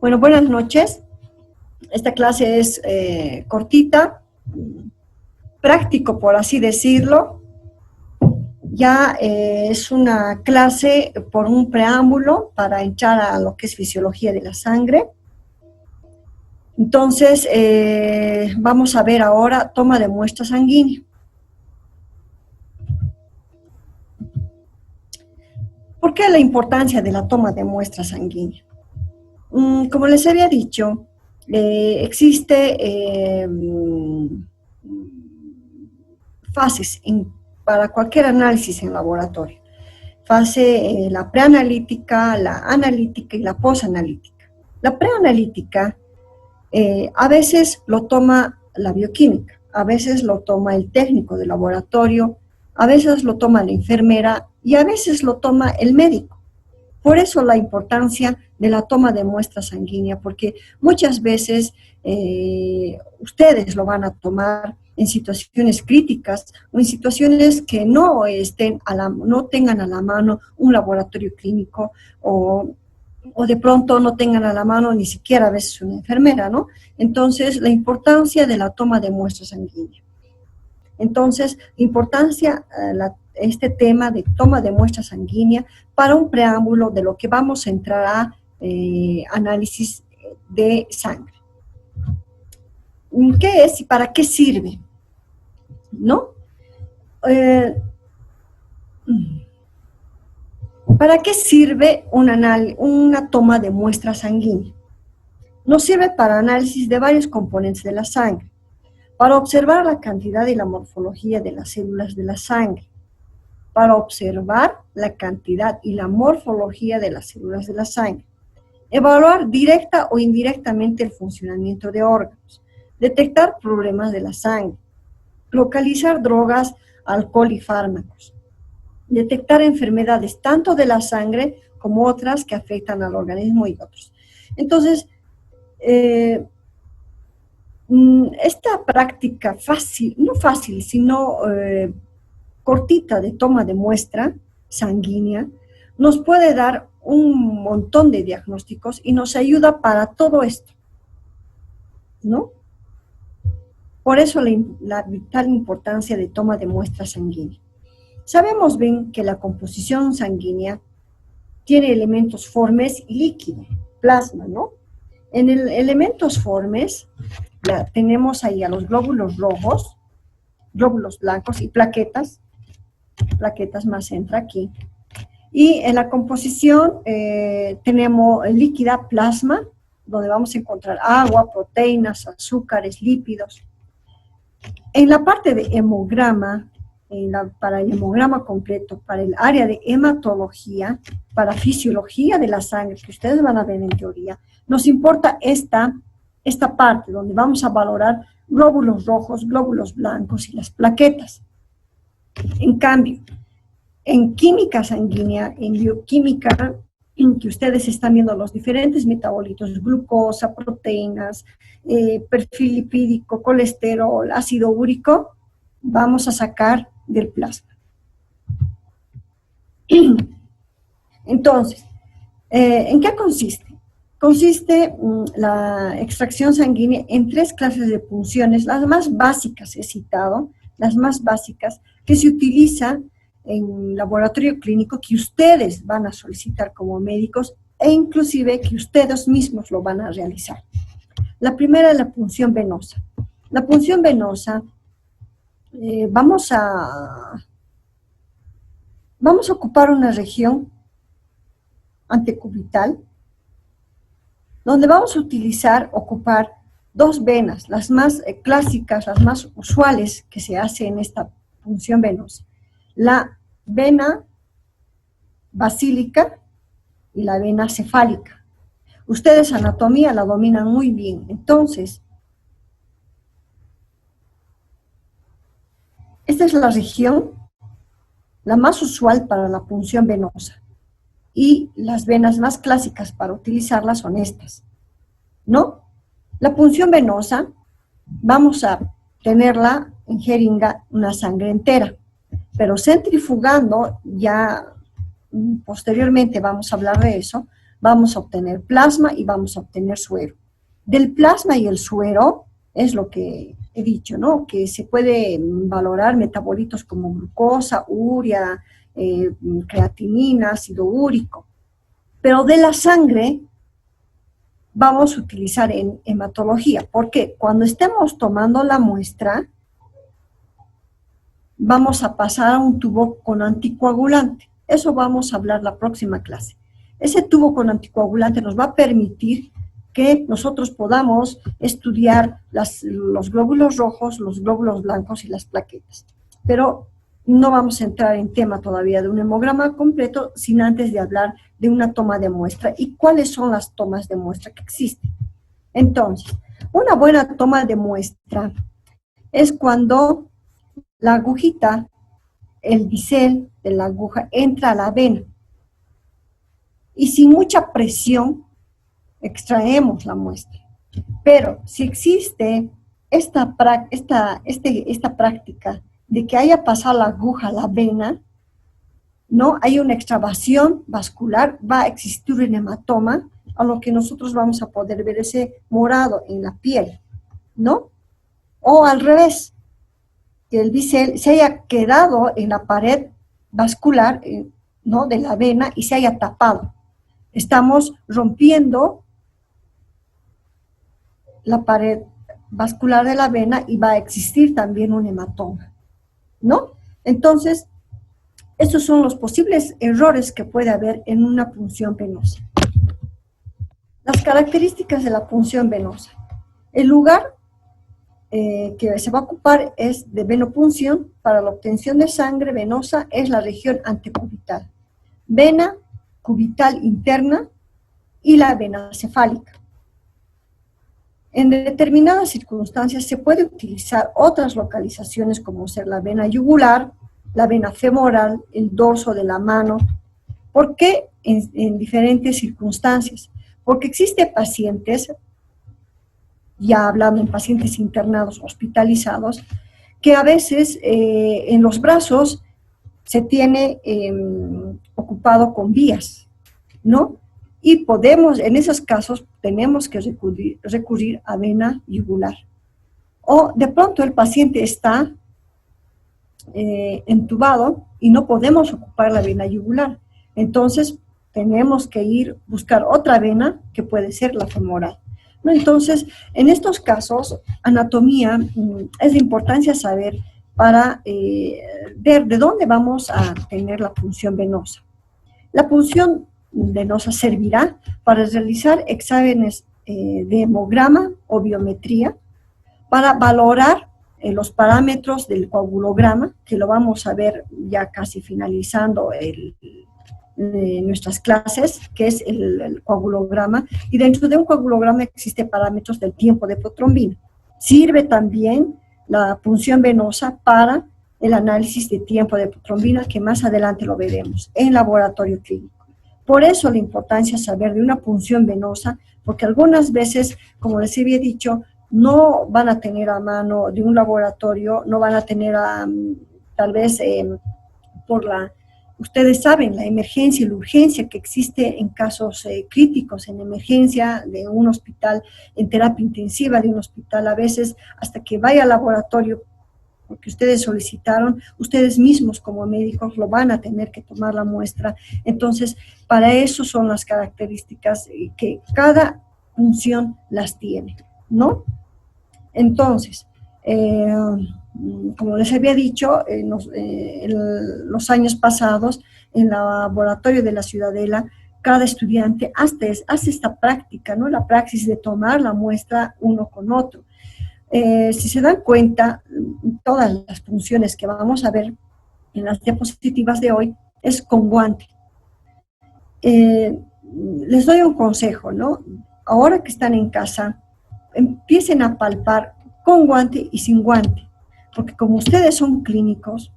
Bueno, buenas noches. Esta clase es cortita, práctico por así decirlo. Ya es una clase por un preámbulo para entrar a lo que es fisiología de la sangre. Entonces, vamos a ver ahora toma de muestra sanguínea. ¿Por qué la importancia de la toma de muestra sanguínea? Como les había dicho, existe fases para cualquier análisis en laboratorio. Fase la preanalítica, la analítica y la posanalítica. La preanalítica a veces lo toma la bioquímica, a veces lo toma el técnico de laboratorio, a veces lo toma la enfermera y a veces lo toma el médico. Por eso la importancia de la toma de muestra sanguínea, porque muchas veces ustedes lo van a tomar en situaciones críticas o en situaciones que no tengan a la mano un laboratorio clínico o de pronto no tengan a la mano ni siquiera a veces una enfermera, ¿no? Entonces, la importancia de la toma de muestra sanguínea. Entonces, importancia, este tema de toma de muestra sanguínea para un preámbulo de lo que vamos a entrar a análisis de sangre. ¿Qué es y para qué sirve? ¿No? ¿Para qué sirve una toma de muestra sanguínea? Nos sirve para análisis de varios componentes de la sangre, para observar la cantidad y la morfología de las células de la sangre, para observar la cantidad y la morfología de las células de la sangre, evaluar directa o indirectamente el funcionamiento de órganos, detectar problemas de la sangre, localizar drogas, alcohol y fármacos, detectar enfermedades tanto de la sangre como otras que afectan al organismo y otros. Entonces, esta práctica fácil, no fácil, sino cortita de toma de muestra sanguínea, nos puede dar un montón de diagnósticos y nos ayuda para todo esto, ¿no? Por eso la vital importancia de toma de muestra sanguínea. Sabemos bien que la composición sanguínea tiene elementos formes y líquido, plasma, ¿no? En elementos formes tenemos ahí a los glóbulos rojos, glóbulos blancos y plaquetas más entra aquí. Y en la composición tenemos líquida, plasma, donde vamos a encontrar agua, proteínas, azúcares, lípidos. En la parte de hemograma, para el hemograma completo, para el área de hematología, para fisiología de la sangre, que ustedes van a ver en teoría, nos importa esta parte donde vamos a valorar glóbulos rojos, glóbulos blancos y las plaquetas. En cambio, en química sanguínea, en bioquímica, en que ustedes están viendo los diferentes metabolitos, glucosa, proteínas, perfil lipídico, colesterol, ácido úrico, vamos a sacar del plasma. Entonces, ¿en qué consiste? Consiste la extracción sanguínea en 3 clases de punciones, las más básicas he citado, las más básicas que se utilizan en laboratorio clínico, que ustedes van a solicitar como médicos e inclusive que ustedes mismos lo van a realizar. La primera es la punción venosa. La punción venosa, vamos a ocupar una región antecubital, donde vamos a ocupar 2 venas, las más clásicas, las más usuales que se hace en esta punción venosa. La vena basílica y la vena cefálica. Ustedes anatomía la dominan muy bien, entonces, esta es la región, la más usual para la punción venosa. Y las venas más clásicas para utilizarlas son estas, ¿no? La punción venosa, vamos a tenerla en jeringa, una sangre entera, pero centrifugando, ya posteriormente vamos a hablar de eso, vamos a obtener plasma y vamos a obtener suero. Del plasma y el suero es lo que he dicho, ¿no? Que se puede valorar metabolitos como glucosa, urea, creatinina, ácido úrico. Pero de la sangre vamos a utilizar en hematología, porque cuando estemos tomando la muestra, vamos a pasar a un tubo con anticoagulante. Eso vamos a hablar la próxima clase. Ese tubo con anticoagulante nos va a permitir que nosotros podamos estudiar los glóbulos rojos, los glóbulos blancos y las plaquetas. Pero no vamos a entrar en tema todavía de un hemograma completo sin antes de hablar de una toma de muestra y cuáles son las tomas de muestra que existen. Entonces, una buena toma de muestra es cuando la agujita, el bisel de la aguja entra a la vena y sin mucha presión extraemos la muestra. Pero si existe esta práctica de que haya pasado la aguja a la vena, ¿no? Hay una extravasación vascular, va a existir un hematoma, a lo que nosotros vamos a poder ver ese morado en la piel, ¿no? O al revés, que el bisel se haya quedado en la pared vascular, ¿no? De la vena y se haya tapado. Estamos rompiendo la pared vascular de la vena y va a existir también un hematoma, ¿no? Entonces, estos son los posibles errores que puede haber en una punción venosa. Las características de la punción venosa. El lugar que se va a ocupar es de venopunción. Para la obtención de sangre venosa es la región antecubital, vena cubital interna y la vena cefálica. En determinadas circunstancias se puede utilizar otras localizaciones como ser la vena yugular, la vena femoral, el dorso de la mano. ¿Por qué en diferentes circunstancias? Porque existen pacientes, ya hablando en pacientes internados, hospitalizados, que a veces en los brazos se tiene ocupado con vías, ¿no? Y podemos, en esos casos, tenemos que recurrir a vena yugular. O de pronto el paciente está entubado y no podemos ocupar la vena yugular. Entonces, tenemos que buscar otra vena que puede ser la femoral, ¿no? Entonces, en estos casos, anatomía es de importancia saber para ver de dónde vamos a tener la punción venosa. La punción venosa servirá para realizar exámenes de hemograma o biometría, para valorar los parámetros del coagulograma, que lo vamos a ver ya casi finalizando nuestras clases, que es el coagulograma, y dentro de un coagulograma existen parámetros del tiempo de protrombina. Sirve también la punción venosa para el análisis de tiempo de protrombina, que más adelante lo veremos en laboratorio clínico. Por eso la importancia de saber de una punción venosa, porque algunas veces, como les había dicho, no van a tener a mano de un laboratorio, no van a tener tal vez ustedes saben, la emergencia y la urgencia que existe en casos críticos, en emergencia de un hospital, en terapia intensiva de un hospital, a veces hasta que vaya al laboratorio, porque ustedes solicitaron, ustedes mismos como médicos lo van a tener que tomar la muestra. Entonces, para eso son las características que cada función las tiene, ¿no? Entonces, como les había dicho, en los años pasados, en el laboratorio de la Ciudadela, cada estudiante hace esta práctica, ¿no? La praxis de tomar la muestra uno con otro. Si se dan cuenta, todas las funciones que vamos a ver en las diapositivas de hoy es con guante. Les doy un consejo, ¿no? Ahora que están en casa, empiecen a palpar con guante y sin guante, porque como ustedes son clínicos,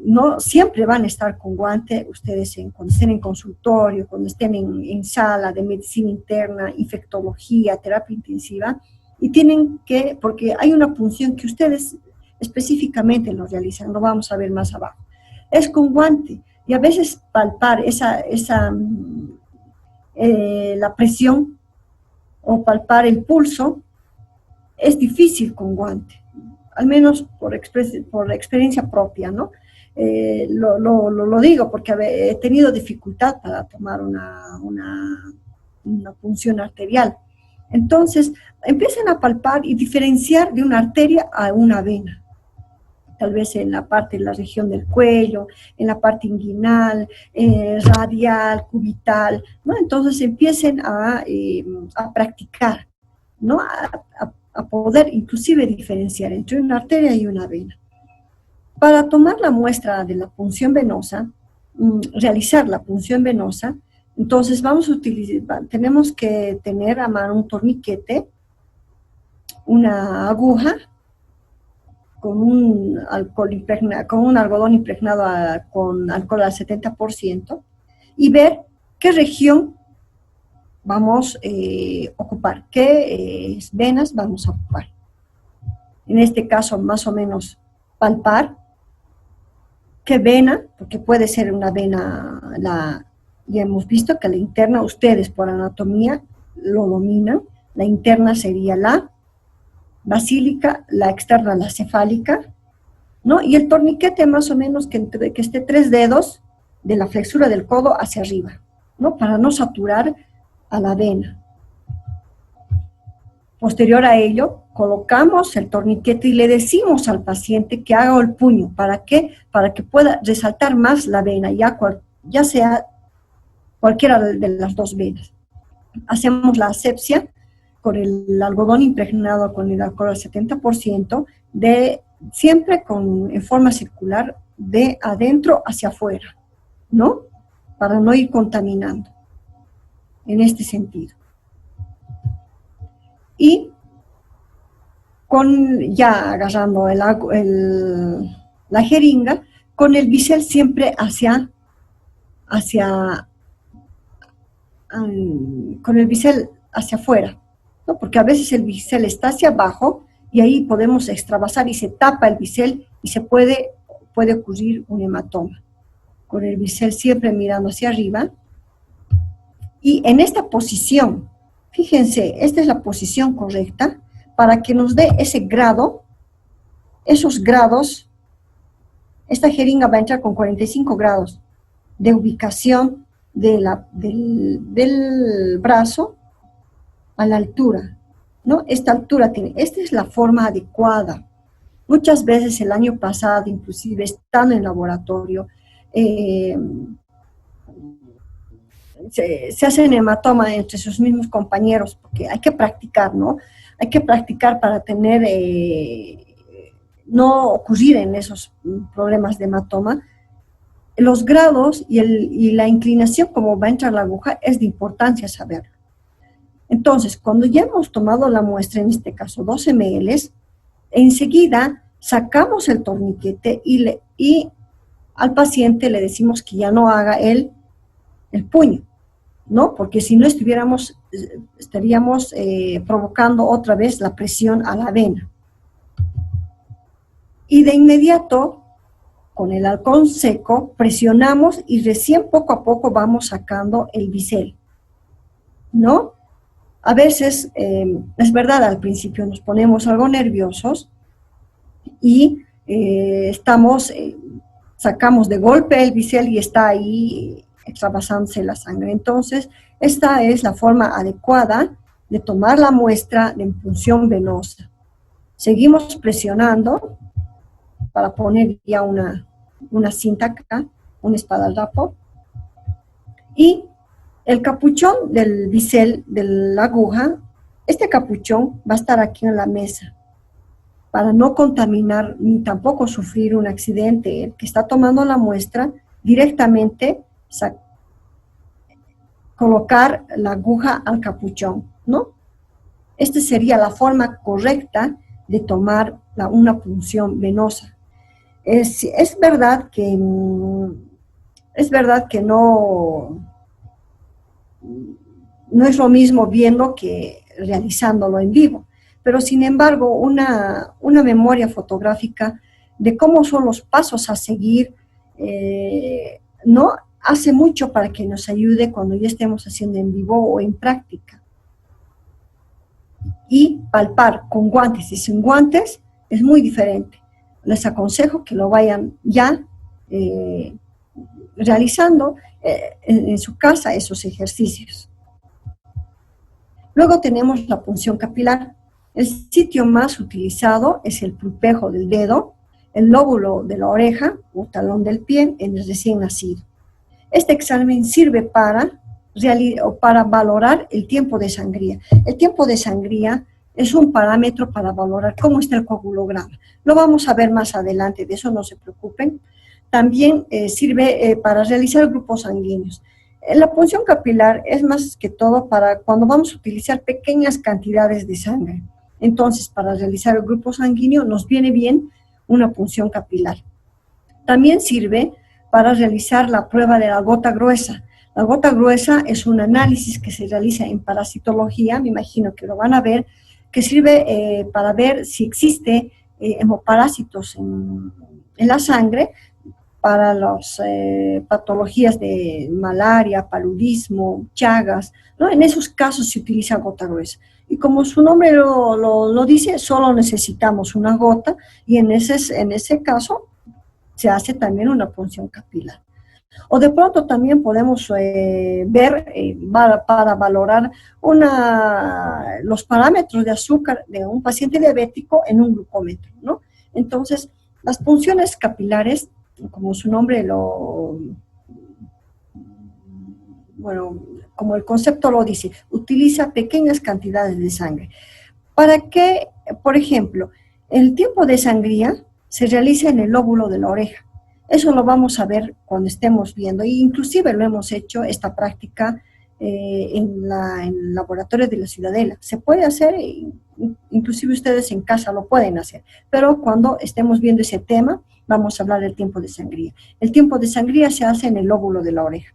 no siempre van a estar con guante, ustedes cuando estén en consultorio, cuando estén en sala de medicina interna, infectología, terapia intensiva, y tienen que, porque hay una punción que ustedes específicamente lo realizan, lo vamos a ver más abajo, es con guante, y a veces palpar la presión o palpar el pulso, es difícil con guante, al menos por experiencia propia, ¿no? Lo digo porque he tenido dificultad para tomar una punción arterial. Entonces, empiezan a palpar y diferenciar de una arteria a una vena. Tal vez en la parte de la región del cuello, en la parte inguinal, radial, cubital, ¿no? Entonces empiecen a practicar, ¿no? A poder inclusive diferenciar entre una arteria y una vena. Para tomar la muestra de la punción venosa, realizar la punción venosa, entonces vamos a utilizar, tenemos que tener a mano un torniquete, una aguja, con un algodón impregnado con alcohol al 70%, y ver qué región vamos a ocupar, qué venas vamos a ocupar. En este caso, más o menos, palpar qué vena, porque puede ser una vena, ya hemos visto que la interna, ustedes por anatomía lo dominan, la interna sería la basílica, la externa la cefálica, ¿no? Y el torniquete más o menos que esté 3 dedos de la flexura del codo hacia arriba, ¿no? Para no saturar a la vena. Posterior a ello, colocamos el torniquete y le decimos al paciente que haga el puño. ¿Para qué? Para que pueda resaltar más la vena, ya sea cualquiera de las dos venas. Hacemos la asepsia con el algodón impregnado con el alcohol al 70%, siempre en forma circular, de adentro hacia afuera, ¿no? Para no ir contaminando, en este sentido. Y ya agarrando la jeringa, con el bisel siempre con el bisel hacia afuera, ¿no? Porque a veces el bisel está hacia abajo y ahí podemos extravasar y se tapa el bisel y se puede ocurrir un hematoma. Con el bisel siempre mirando hacia arriba. Y en esta posición, fíjense, esta es la posición correcta para que nos dé ese grado, esos grados. Esta jeringa va a entrar con 45 grados de ubicación del brazo a la altura, ¿no? Esta es la forma adecuada. Muchas veces el año pasado, inclusive estando en laboratorio, se hacen hematoma entre sus mismos compañeros, porque hay que practicar, ¿no? Hay que practicar para no ocurrir en esos problemas de hematoma. Los grados y la inclinación como va a entrar la aguja es de importancia saberlo. Entonces, cuando ya hemos tomado la muestra, en este caso 12 ml, enseguida sacamos el torniquete y al paciente le decimos que ya no haga el puño, ¿no? Porque si no estaríamos provocando otra vez la presión a la vena. Y de inmediato, con el alcohol seco, presionamos y recién poco a poco vamos sacando el bisel, ¿no? A veces, es verdad, al principio nos ponemos algo nerviosos y sacamos de golpe el bisel y está ahí extravasándose la sangre. Entonces, esta es la forma adecuada de tomar la muestra de punción venosa. Seguimos presionando para poner ya una cinta acá, un espadadrapo, y el capuchón del bisel, de la aguja, este capuchón va a estar aquí en la mesa, para no contaminar ni tampoco sufrir un accidente. El que está tomando la muestra, directamente colocar la aguja al capuchón, ¿no? Esta sería la forma correcta de tomar una punción venosa. Es verdad que no es lo mismo viendo que realizándolo en vivo, pero sin embargo una memoria fotográfica de cómo son los pasos a seguir, ¿no? hace mucho para que nos ayude cuando ya estemos haciendo en vivo o en práctica. Y palpar con guantes y sin guantes es muy diferente. Les aconsejo que lo vayan ya realizando en su casa esos ejercicios. Luego tenemos la punción capilar. El sitio más utilizado es el pulpejo del dedo, el lóbulo de la oreja o talón del pie en el recién nacido. Este examen sirve para valorar el tiempo de sangría. El tiempo de sangría es un parámetro para valorar cómo está el coagulograma. Lo vamos a ver más adelante, de eso no se preocupen. También sirve para realizar grupos sanguíneos. La punción capilar es más que todo para cuando vamos a utilizar pequeñas cantidades de sangre. Entonces, para realizar el grupo sanguíneo nos viene bien una punción capilar. También sirve para realizar la prueba de la gota gruesa. La gota gruesa es un análisis que se realiza en parasitología, me imagino que lo van a ver, que sirve para ver si existe hemoparásitos en la sangre para las patologías de malaria, paludismo, chagas, ¿no? En esos casos se utiliza gota gruesa. Y como su nombre lo dice, solo necesitamos una gota y en ese caso se hace también una punción capilar. O de pronto también podemos ver para valorar los parámetros de azúcar de un paciente diabético en un glucómetro, ¿no? Entonces, las punciones capilares, como su nombre como el concepto lo dice, utiliza pequeñas cantidades de sangre. ¿Para qué? Por ejemplo, el tiempo de sangría se realiza en el lóbulo de la oreja. Eso lo vamos a ver cuando estemos viendo, e inclusive lo hemos hecho esta práctica en el laboratorio de la Ciudadela. Se puede hacer, inclusive ustedes en casa lo pueden hacer, pero cuando estemos viendo ese tema, vamos a hablar del tiempo de sangría. El tiempo de sangría se hace en el lóbulo de la oreja.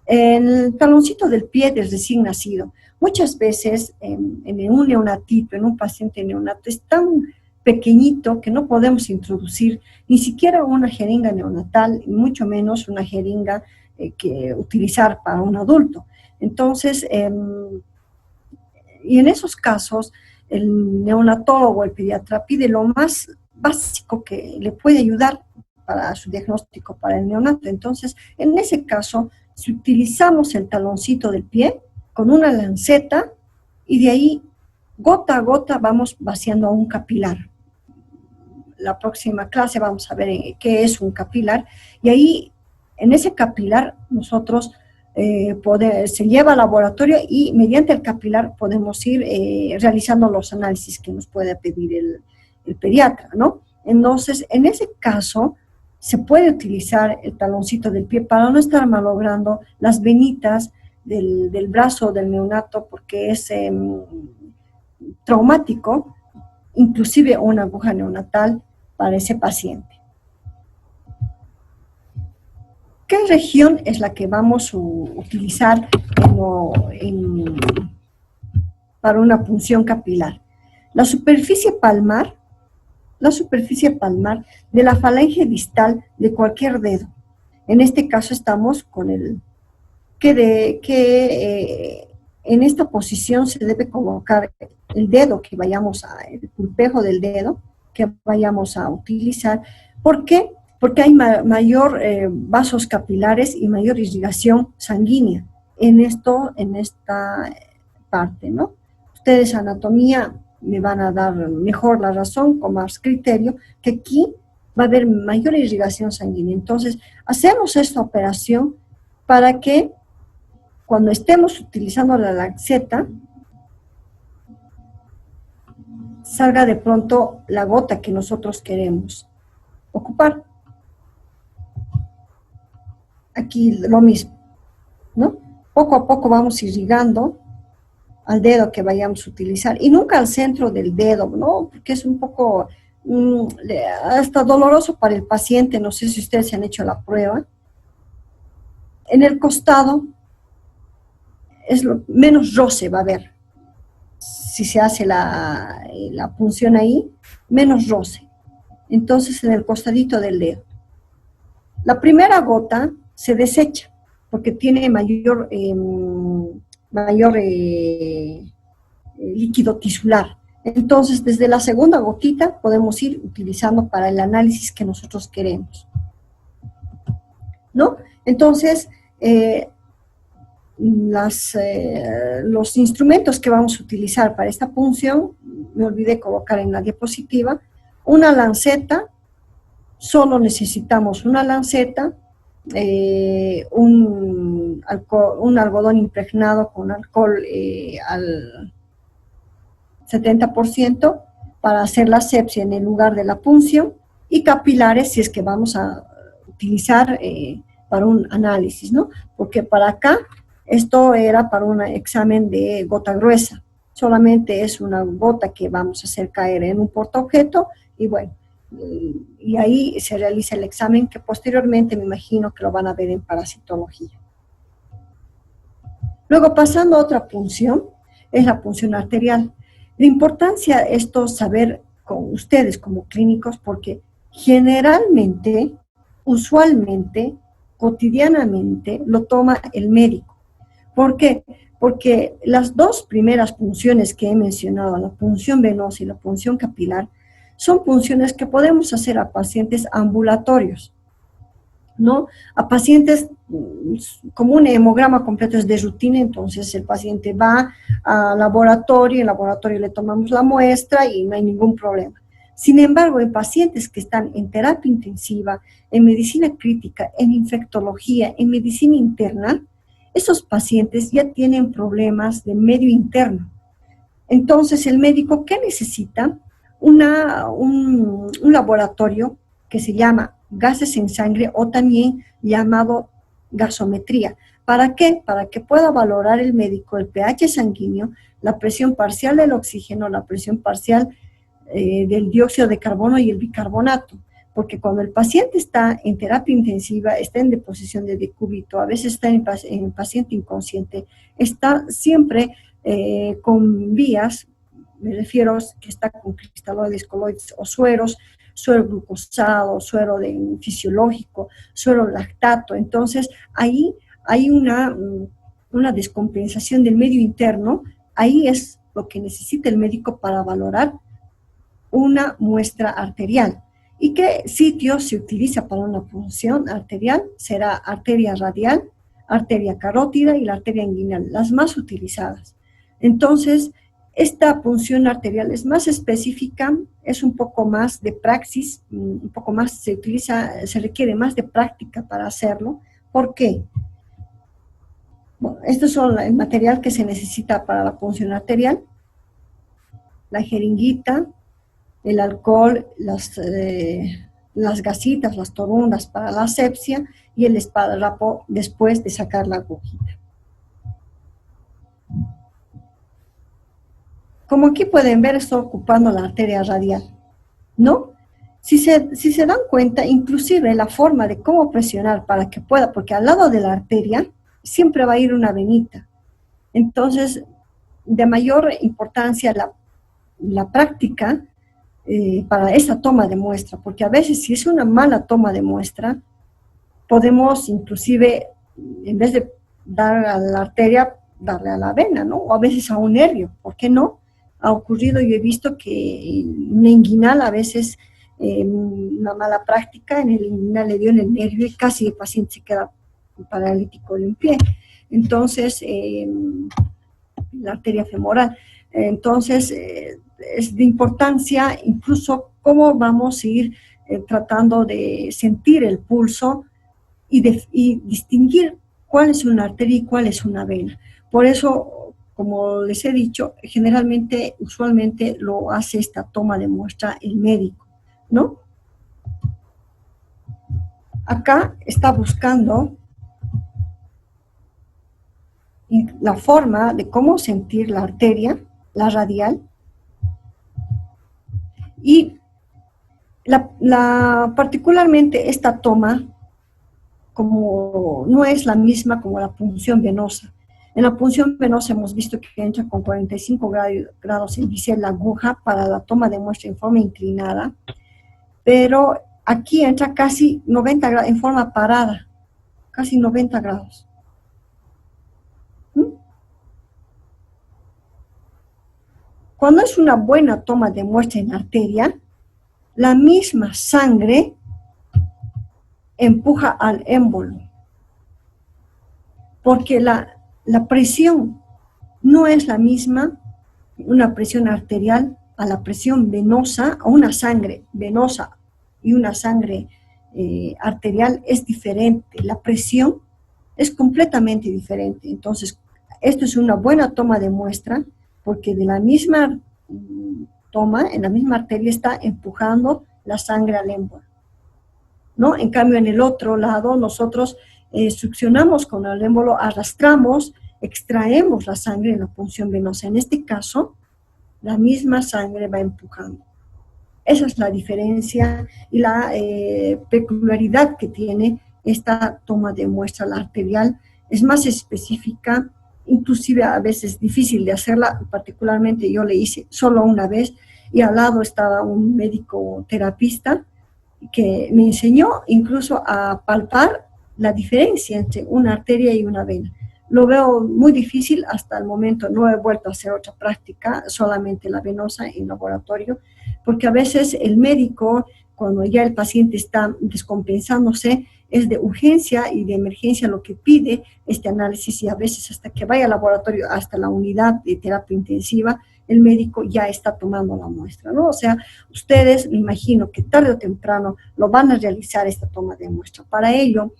En el taloncito del pie del recién nacido. Muchas veces en un neonatito, en un paciente neonato, es tan pequeñito que no podemos introducir ni siquiera una jeringa neonatal, y mucho menos una jeringa que utilizar para un adulto. Entonces, y en esos casos, el neonatólogo, el pediatra, pide lo más básico que le puede ayudar para su diagnóstico para el neonato. Entonces, en ese caso, si utilizamos el taloncito del pie con una lanceta y de ahí, gota a gota, vamos vaciando a un capilar. La próxima clase vamos a ver qué es un capilar, y ahí, en ese capilar, nosotros se lleva al laboratorio y mediante el capilar podemos ir realizando los análisis que nos puede pedir el pediatra, ¿no? Entonces, en ese caso, se puede utilizar el taloncito del pie para no estar malogrando las venitas del brazo del neonato, porque es traumático, inclusive una aguja neonatal para ese paciente. ¿Qué región es la que vamos a utilizar para una punción capilar? La superficie palmar de la falange distal de cualquier dedo. En este caso estamos con en esta posición se debe colocar el dedo el pulpejo del dedo que vayamos a utilizar. ¿Por qué? Porque hay mayor vasos capilares y mayor irrigación sanguínea en esta parte, ¿no? Ustedes anatomía me van a dar mejor la razón, con más criterio, que aquí va a haber mayor irrigación sanguínea. Entonces, hacemos esta operación para que cuando estemos utilizando la lanceta, salga de pronto la gota que nosotros queremos ocupar. Aquí lo mismo, ¿no? Poco a poco vamos irrigando al dedo que vayamos a utilizar, y nunca al centro del dedo, ¿no? Porque es un poco hasta doloroso para el paciente. No sé si ustedes se han hecho la prueba. En el costado menos roce va a haber. Si se hace la punción ahí, menos roce. Entonces, en el costadito del dedo. La primera gota se desecha, porque tiene mayor, líquido tisular. Entonces, desde la segunda gotita podemos ir utilizando para el análisis que nosotros queremos, ¿no? Entonces, los instrumentos que vamos a utilizar para esta punción, me olvidé colocar en la diapositiva, una lanceta, solo necesitamos una lanceta, un algodón impregnado con alcohol al 70% para hacer la asepsia en el lugar de la punción, y capilares si es que vamos a utilizar para un análisis, ¿no? Porque para acá, esto era para un examen de gota gruesa, solamente es una gota que vamos a hacer caer en un portaobjeto, y bueno, y ahí se realiza el examen que posteriormente me imagino que lo van a ver en parasitología. Luego, pasando a otra punción, es la punción arterial. La importancia de esto saber con ustedes como clínicos, porque generalmente, usualmente, cotidianamente, lo toma el médico. ¿Por qué? Porque las dos primeras punciones que he mencionado, la punción venosa y la punción capilar, son punciones que podemos hacer a pacientes ambulatorios, ¿no? A pacientes, como un hemograma completo es de rutina, entonces el paciente va al laboratorio, en el laboratorio le tomamos la muestra y no hay ningún problema. Sin embargo, en pacientes que están en terapia intensiva, en medicina crítica, en infectología, en medicina interna, esos pacientes ya tienen problemas de medio interno. Entonces, el médico, ¿qué necesita? Un laboratorio que se llama gases en sangre o también llamado gasometría. ¿Para qué? Para que pueda valorar el médico el pH sanguíneo, la presión parcial del oxígeno, la presión parcial del dióxido de carbono y el bicarbonato. Porque cuando el paciente está en terapia intensiva, está en deposición de decúbito, a veces está en paciente inconsciente, está siempre con vías, me refiero que está con cristaloides, coloides o sueros, suero glucosado, suero fisiológico, suero lactato. Entonces, ahí hay una descompensación del medio interno, ahí es lo que necesita el médico para valorar una muestra arterial. ¿Y qué sitio se utiliza para una punción arterial? Será arteria radial, arteria carótida y la arteria inguinal, las más utilizadas. Entonces, esta punción arterial es más específica, es un poco más de praxis, un poco más se requiere más de práctica para hacerlo. ¿Por qué? Bueno, estos son el material que se necesita para la punción arterial: la jeringuita, el alcohol, las gasitas, las torundas para la asepsia y el esparadrapo después de sacar la agujita. Como aquí pueden ver, estoy ocupando la arteria radial, ¿no? Si se dan cuenta, inclusive la forma de cómo presionar para que pueda, porque al lado de la arteria siempre va a ir una venita. Entonces, de mayor importancia la práctica para esa toma de muestra, porque a veces si es una mala toma de muestra, podemos inclusive, en vez de dar a la arteria, darle a la vena, ¿no? O a veces a un nervio, ¿por qué no? Ha ocurrido, yo he visto que una inguinal a veces, una mala práctica, en el inguinal le dio en el nervio y casi el paciente se queda paralítico de un pie. Entonces, la arteria femoral. Entonces, es de importancia incluso cómo vamos a ir tratando de sentir el pulso y distinguir cuál es una arteria y cuál es una vena. Por eso, como les he dicho, generalmente, usualmente lo hace esta toma de muestra el médico, ¿no? Acá está buscando la forma de cómo sentir la arteria, la radial, y particularmente esta toma, como no es la misma como la punción venosa. En la punción venosa hemos visto que entra con 45 grados el bisel la aguja para la toma de muestra en forma inclinada, pero aquí entra casi 90 grados en forma parada, casi 90 grados. Cuando es una buena toma de muestra en arteria, la misma sangre empuja al émbolo, porque la presión no es la misma, una presión arterial a la presión venosa, a una sangre venosa y una sangre arterial es diferente. La presión es completamente diferente. Entonces, esto es una buena toma de muestra, porque de la misma toma, en la misma arteria está empujando la sangre al émbolo, ¿no? En cambio, en el otro lado, nosotros succionamos con el émbolo, arrastramos, extraemos la sangre en la punción venosa. En este caso, la misma sangre va empujando. Esa es la diferencia y la peculiaridad que tiene esta toma de muestra. La arterial es más específica, inclusive a veces difícil de hacerla, particularmente yo le hice solo una vez y al lado estaba un médico terapista que me enseñó incluso a palpar la diferencia entre una arteria y una vena. Lo veo muy difícil hasta el momento, no he vuelto a hacer otra práctica, solamente la venosa en laboratorio, porque a veces el médico, cuando ya el paciente está descompensándose, es de urgencia y de emergencia lo que pide este análisis y a veces hasta que vaya al laboratorio, hasta la unidad de terapia intensiva, el médico ya está tomando la muestra, ¿no? O sea, ustedes, me imagino que tarde o temprano lo van a realizar esta toma de muestra. Para ello,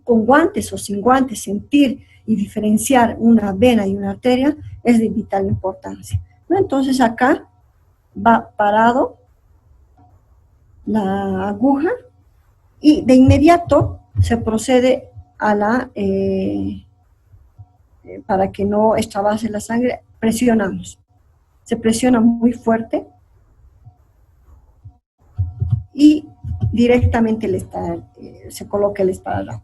con guantes o sin guantes, sentir y diferenciar una vena y una arteria es de vital importancia, ¿no? Entonces acá va parado la aguja y de inmediato se procede a la, para que no extravase la sangre, presionamos. Se presiona muy fuerte y directamente se coloca el esparadrapo.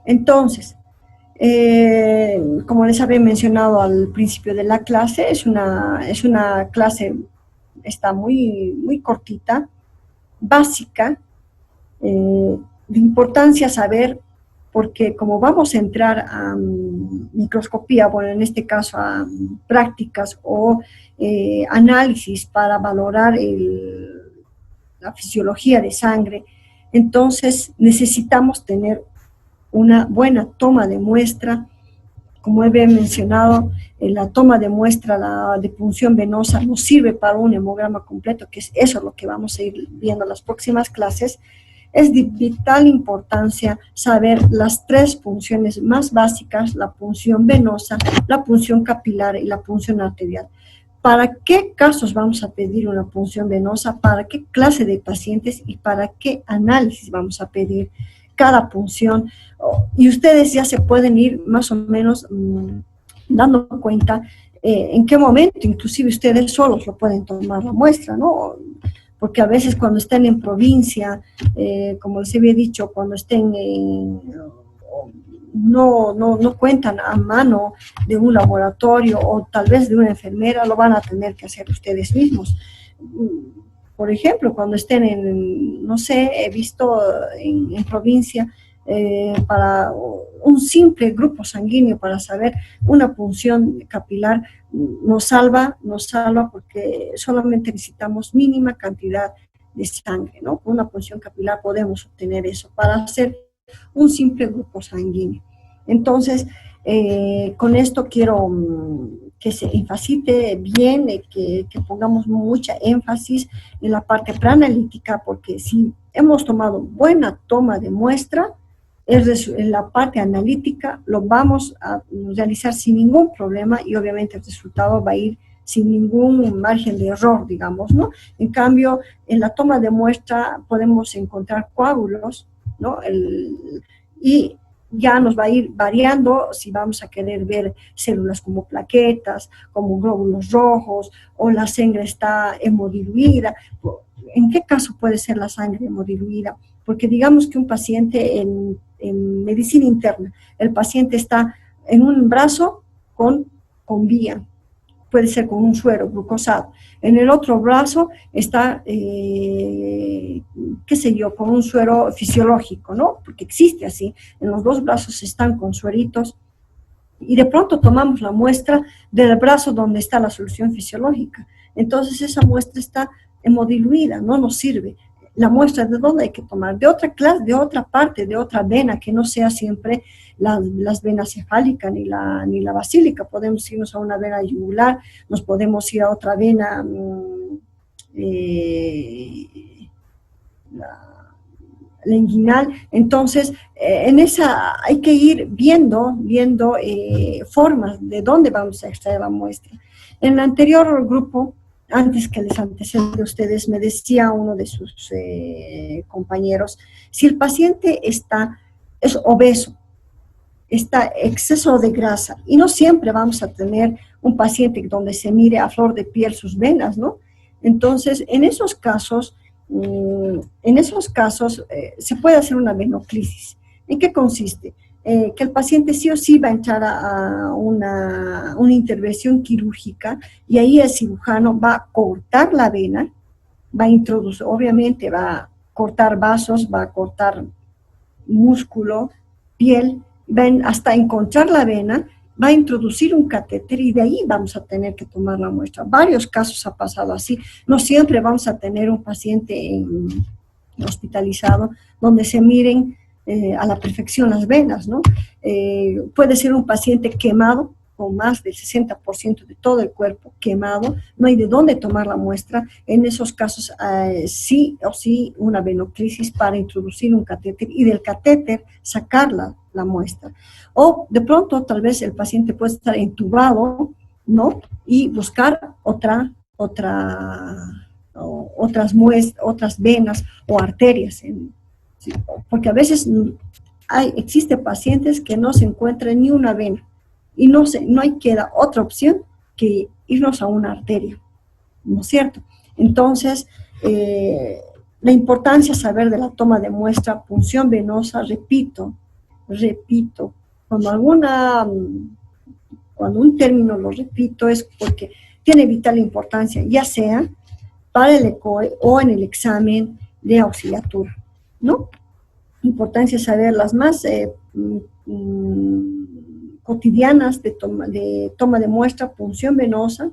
Entonces, como les había mencionado al principio de la clase, es una clase, está muy cortita, básica, de importancia saber, porque como vamos a entrar a microscopía, bueno, en este caso a prácticas o análisis para valorar la fisiología de sangre, entonces necesitamos tener una buena toma de muestra. Como he mencionado, la toma de muestra de punción venosa nos sirve para un hemograma completo, que es eso lo que vamos a ir viendo en las próximas clases. Es de vital importancia saber las tres punciones más básicas, la punción venosa, la punción capilar y la punción arterial. ¿Para qué casos vamos a pedir una punción venosa? ¿Para qué clase de pacientes? ¿Y para qué análisis vamos a pedir cada punción? Y ustedes ya se pueden ir más o menos dando cuenta en qué momento, inclusive ustedes solos lo pueden tomar la muestra, ¿no? Porque a veces cuando estén en provincia, como les había dicho, cuando estén no cuentan a mano de un laboratorio o tal vez de una enfermera, lo van a tener que hacer ustedes mismos. Por ejemplo, cuando estén no sé, he visto en provincia, para un simple grupo sanguíneo, para saber una punción capilar, nos salva porque solamente necesitamos mínima cantidad de sangre, ¿no? Con una punción capilar podemos obtener eso para hacer un simple grupo sanguíneo. Entonces, con esto quiero que se enfatice bien, que pongamos mucha énfasis en la parte preanalítica, porque si hemos tomado buena toma de muestra, en la parte analítica lo vamos a realizar sin ningún problema y obviamente el resultado va a ir sin ningún margen de error, digamos, ¿no? En cambio, en la toma de muestra podemos encontrar coágulos, ¿no? Y ya nos va a ir variando si vamos a querer ver células como plaquetas, como glóbulos rojos, o la sangre está hemodiluida. ¿En qué caso puede ser la sangre hemodiluida? Porque digamos que un paciente en medicina interna, el paciente está en un brazo con vía, puede ser con un suero glucosado. En el otro brazo está, qué sé yo, con un suero fisiológico, ¿no? Porque existe así. En los dos brazos están con sueritos y de pronto tomamos la muestra del brazo donde está la solución fisiológica. Entonces esa muestra está hemodiluida, no nos sirve. La muestra de dónde hay que tomar, de otra clase, de otra parte, de otra vena, que no sea siempre las venas cefálicas ni la basílica. Podemos irnos a una vena yugular, nos podemos ir a otra vena, la inguinal. Entonces, en esa hay que ir viendo formas de dónde vamos a extraer la muestra. En el anterior grupo, antes que les anteceda de ustedes, me decía uno de sus compañeros, si el paciente es obeso, está exceso de grasa, y no siempre vamos a tener un paciente donde se mire a flor de piel sus venas, ¿no? Entonces, en esos casos se puede hacer una venoclisis. ¿En qué consiste? Que el paciente sí o sí va a entrar a una intervención quirúrgica, y ahí el cirujano va a cortar la vena, va a introducir, obviamente va a cortar vasos, va a cortar músculo, piel, hasta encontrar la vena, va a introducir un catéter y de ahí vamos a tener que tomar la muestra. Varios casos ha pasado así. No siempre vamos a tener un paciente hospitalizado donde se miren a la perfección las venas, ¿no? Puede ser un paciente quemado, con más del 60% de todo el cuerpo quemado, no hay de dónde tomar la muestra. En esos casos sí o sí una venoclisis para introducir un catéter y del catéter sacar la muestra. O de pronto tal vez el paciente puede estar entubado, ¿no? Y buscar otras venas o arterias, ¿sí? Porque a veces existen pacientes que no se encuentran ni una vena, y no hay queda otra opción que irnos a una arteria, ¿no es cierto? Entonces, la importancia de saber de la toma de muestra, punción venosa, repito, cuando un término lo repito es porque tiene vital importancia, ya sea para el ECOE o en el examen de auxiliatura, ¿no? Importancia saber las más cotidianas de toma de muestra: punción venosa,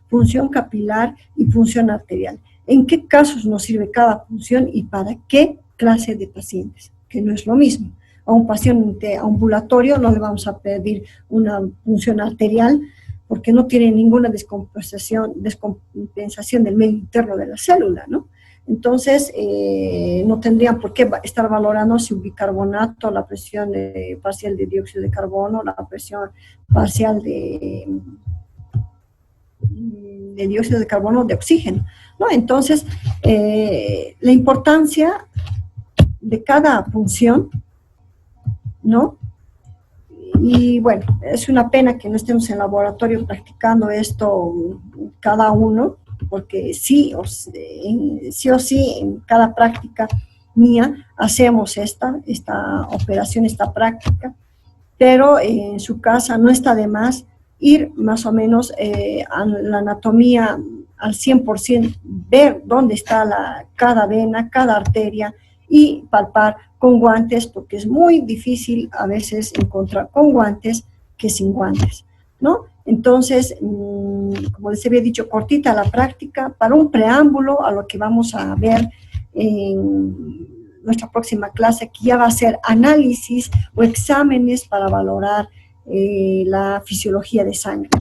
punción capilar y punción arterial. ¿En qué casos nos sirve cada punción y para qué clase de pacientes? Que no es lo mismo. A un paciente ambulatorio no le vamos a pedir una punción arterial porque no tiene ninguna descompensación del medio interno de la célula, ¿no? Entonces, no tendrían por qué estar valorando si un bicarbonato, la presión parcial de dióxido de carbono, la presión parcial de dióxido de carbono, de oxígeno, ¿no? Entonces, la importancia de cada punción, ¿no? Y bueno, es una pena que no estemos en laboratorio practicando esto cada uno, porque sí o sí en cada práctica mía hacemos esta operación, esta práctica, pero en su casa no está de más ir más o menos a la anatomía al 100%, ver dónde está cada vena, cada arteria, y palpar con guantes, porque es muy difícil a veces encontrar con guantes que sin guantes, ¿no? Entonces, como les había dicho, cortita la práctica para un preámbulo a lo que vamos a ver en nuestra próxima clase, que ya va a ser análisis o exámenes para valorar la fisiología de sangre.